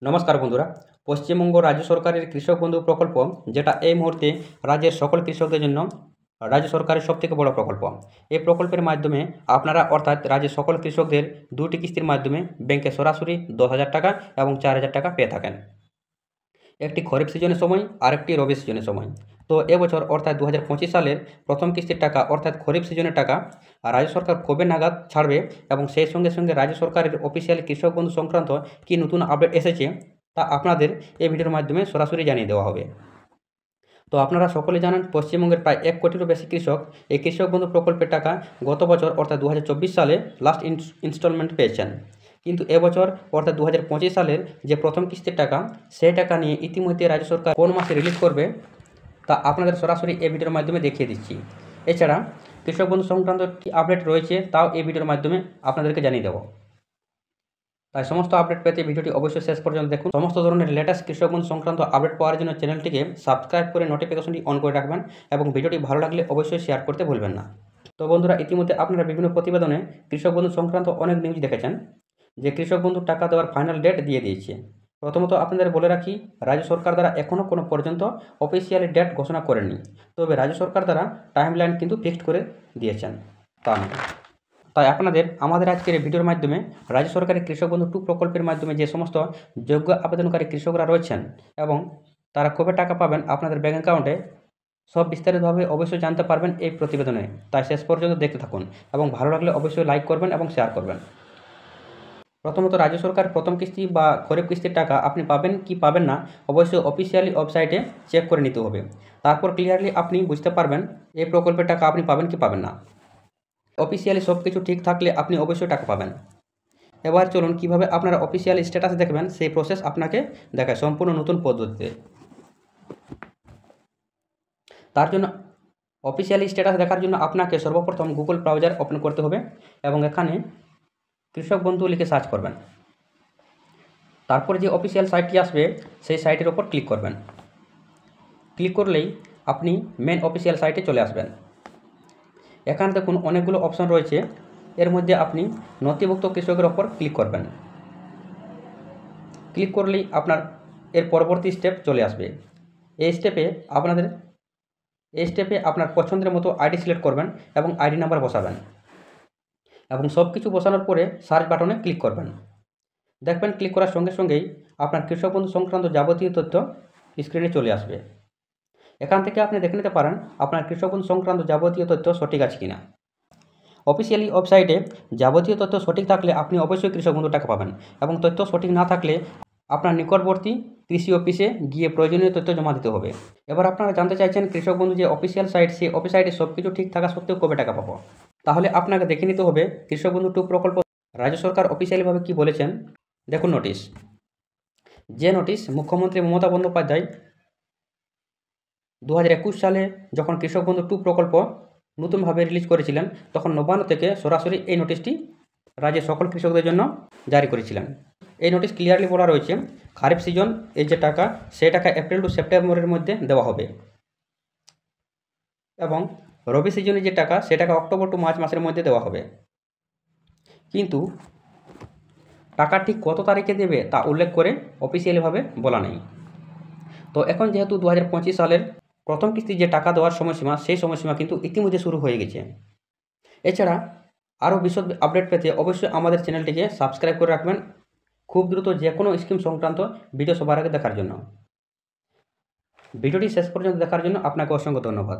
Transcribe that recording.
নমস্কার বন্ধুরা। পশ্চিমবঙ্গ রাজ্য সরকারের কৃষক বন্ধু প্রকল্প, যেটা এই মুহূর্তে রাজ্যের সকল কৃষকদের জন্য রাজ্য সরকারের সবথেকে বড় প্রকল্প। এই প্রকল্পের মাধ্যমে আপনারা অর্থাৎ রাজ্যের সকল কৃষকদের দুটি কিস্তির মাধ্যমে ব্যাংকে সরাসরি 10,000 টাকা এবং 4,000 টাকা পেয়ে থাকেন। একটি খরিফ সিজনের সময় আর একটি রবি সিজনের সময়। তো এবছর অর্থাৎ 2025 সালের প্রথম কিস্তির টাকা অর্থাৎ খরিফ সিজনের টাকা রাজ্য সরকার কবে নাগাদ ছাড়বে এবং সেই সঙ্গে সঙ্গে রাজ্য সরকারের অফিসিয়াল কৃষক বন্ধু সংক্রান্ত কী নতুন আপডেট এসেছে তা আপনাদের এই ভিডিওর মাধ্যমে সরাসরি জানিয়ে দেওয়া হবে। তো আপনারা সকলে জানেন, পশ্চিমবঙ্গের প্রায় 1 কোটিরও বেশি কৃষক এই কৃষক বন্ধু প্রকল্পের টাকা গত বছর অর্থাৎ 2024 সালে লাস্ট ইনস্টলমেন্ট পেয়েছেন। কিন্তু এবছর অর্থাৎ 2025 সালের যে প্রথম কিস্তির টাকা, সেই টাকা নিয়ে ইতিমধ্যে রাজ্য সরকার কোন মাসে রিলিজ করবে তা আপনাদের সরাসরি এই ভিডিওর মাধ্যমে দেখিয়ে দিচ্ছি। এছাড়া কৃষক বন্ধু সংক্রান্ত কী আপডেট রয়েছে তাও এই ভিডিওর মাধ্যমে আপনাদেরকে জানিয়ে দেবো। তাই সমস্ত আপডেট পেতে ভিডিওটি অবশ্যই শেষ পর্যন্ত দেখুন। সমস্ত ধরনের লেটেস্ট কৃষক বন্ধু সংক্রান্ত আপডেট পাওয়ার জন্য চ্যানেলটিকে সাবস্ক্রাইব করে নোটিফিকেশনটি অন করে রাখবেন এবং ভিডিওটি ভালো লাগলে অবশ্যই শেয়ার করতে ভুলবেন না। তো বন্ধুরা, ইতিমধ্যে আপনারা বিভিন্ন প্রতিবেদনে কৃষক বন্ধু সংক্রান্ত অনেক নিউজ দেখেছেন যে কৃষক বন্ধুর টাকা দেওয়ার ফাইনাল ডেট দিয়ে দিয়েছে। প্রথমত আপনাদের বলে রাখি, রাজ্য সরকার দ্বারা এখনও কোনো পর্যন্ত অফিসিয়ালি ডেট ঘোষণা করেননি, তবে রাজ্য সরকার দ্বারা টাইমলাইন কিন্তু ফিক্সড করে দিয়েছেন। তাই আপনাদের আমাদের আজকের ভিডিওর মাধ্যমে রাজ্য সরকারের কৃষক বন্ধু 2 প্রকল্পের মাধ্যমে যে সমস্ত যোগ্য আবেদনকারী কৃষকরা রয়েছেন এবং তারা কবে টাকা পাবেন আপনাদের ব্যাঙ্ক অ্যাকাউন্টে, সব বিস্তারিতভাবে অবশ্যই জানতে পারবেন এই প্রতিবেদনে। তাই শেষ পর্যন্ত দেখতে থাকুন এবং ভালো লাগলে অবশ্যই লাইক করবেন এবং শেয়ার করবেন। প্রথমত, রাজ্য সরকার প্রথম কিস্তি বা খরিফ কিস্তির টাকা আপনি পাবেন কি পাবেন না অবশ্যই অফিসিয়ালি ওয়েবসাইটে চেক করে নিতে হবে। তারপর ক্লিয়ারলি আপনি বুঝতে পারবেন এই প্রকল্পের টাকা আপনি পাবেন কি পাবেন না। অফিসিয়ালি সব কিছু ঠিক থাকলে আপনি অবশ্যই টাকা পাবেন। এবার চলুন কীভাবে আপনারা অফিসিয়াল স্ট্যাটাস দেখবেন সেই প্রসেস আপনাকে দেখায় সম্পূর্ণ নতুন পদ্ধতিতে। তার জন্য অফিসিয়ালি স্ট্যাটাস দেখার জন্য আপনাকে সর্বপ্রথম গুগল ব্রাউজার ওপেন করতে হবে এবং এখানে কৃষক বন্ধু লিখে সার্চ করবেন। তারপর যে অফিসিয়াল সাইটটি আসবে সেই সাইটের ওপর ক্লিক করবেন। ক্লিক করলেই আপনি মেন অফিসিয়াল সাইটে চলে আসবেন। এখানে দেখুন অনেকগুলো অপশন রয়েছে, এর মধ্যে আপনি নথিভুক্ত কৃষকের ওপর ক্লিক করবেন। ক্লিক করলেই আপনার এর পরবর্তী স্টেপ চলে আসবে। এই স্টেপে আপনার পছন্দের মতো আইডি সিলেক্ট করবেন এবং আইডি নাম্বার বসাবেন এবং সব কিছু বসানোর পরে সার্চ বাটনে ক্লিক করবেন। দেখবেন ক্লিক করার সঙ্গে সঙ্গেই আপনার কৃষক বন্ধু সংক্রান্ত যাবতীয় তথ্য স্ক্রিনে চলে আসবে। এখান থেকে আপনি দেখে নিতে পারেন আপনার কৃষক বন্ধু সংক্রান্ত যাবতীয় তথ্য সঠিক আছে কিনা। অফিসিয়ালি ওয়েবসাইটে যাবতীয় তথ্য সঠিক থাকলে আপনি অবশ্যই কৃষক বন্ধু টাকা পাবেন এবং তথ্য সঠিক না থাকলে আপনার নিকটবর্তী কৃষি অফিসে গিয়ে প্রয়োজনীয় তথ্য জমা দিতে হবে। এবার আপনারা জানতে চাইছেন কৃষক বন্ধু যে অফিসিয়াল সাইট, সেই ওয়েবসাইটে সব কিছু ঠিক থাকা সত্ত্বেও কবে টাকা পাবো। তাহলে আপনাকে দেখে নিতে হবে কৃষক বন্ধু 2 প্রকল্প রাজ্য সরকার অফিসিয়ালিভাবে কী বলেছেন। দেখুন নোটিশ, যে নোটিশ মুখ্যমন্ত্রী মমতা বন্দ্যোপাধ্যায় 2021 সালে যখন কৃষক বন্ধু 2 প্রকল্প নতুনভাবে রিলিজ করেছিলেন, তখন নবান্ন থেকে সরাসরি এই নোটিশটি রাজ্যের সকল কৃষকদের জন্য জারি করেছিলেন। এই নোটিশ ক্লিয়ারলি বলা রয়েছে খারিফ সিজন এই যে টাকা, সেই টাকা এপ্রিল টু সেপ্টেম্বরের মধ্যে দেওয়া হবে এবং রবি সিজনে যে টাকা, সে টাকা অক্টোবর টু মার্চ মাসের মধ্যে দেওয়া হবে। কিন্তু টাকা ঠিক কত তারিখে দেবে তা উল্লেখ করে অফিসিয়ালিভাবে বলা নেই। তো এখন যেহেতু 2025 সালের প্রথম কিস্তি যে টাকা দেওয়ার সময়সীমা, সেই সময়সীমা কিন্তু ইতিমধ্যে শুরু হয়ে গেছে। এছাড়া আরও বিশদ আপডেট পেতে অবশ্যই আমাদের চ্যানেলটিকে সাবস্ক্রাইব করে রাখবেন খুব দ্রুত যে কোনো স্কিম সংক্রান্ত ভিডিও সবার আগে দেখার জন্য। ভিডিওটি শেষ পর্যন্ত দেখার জন্য আপনাকে অসংখ্য ধন্যবাদ।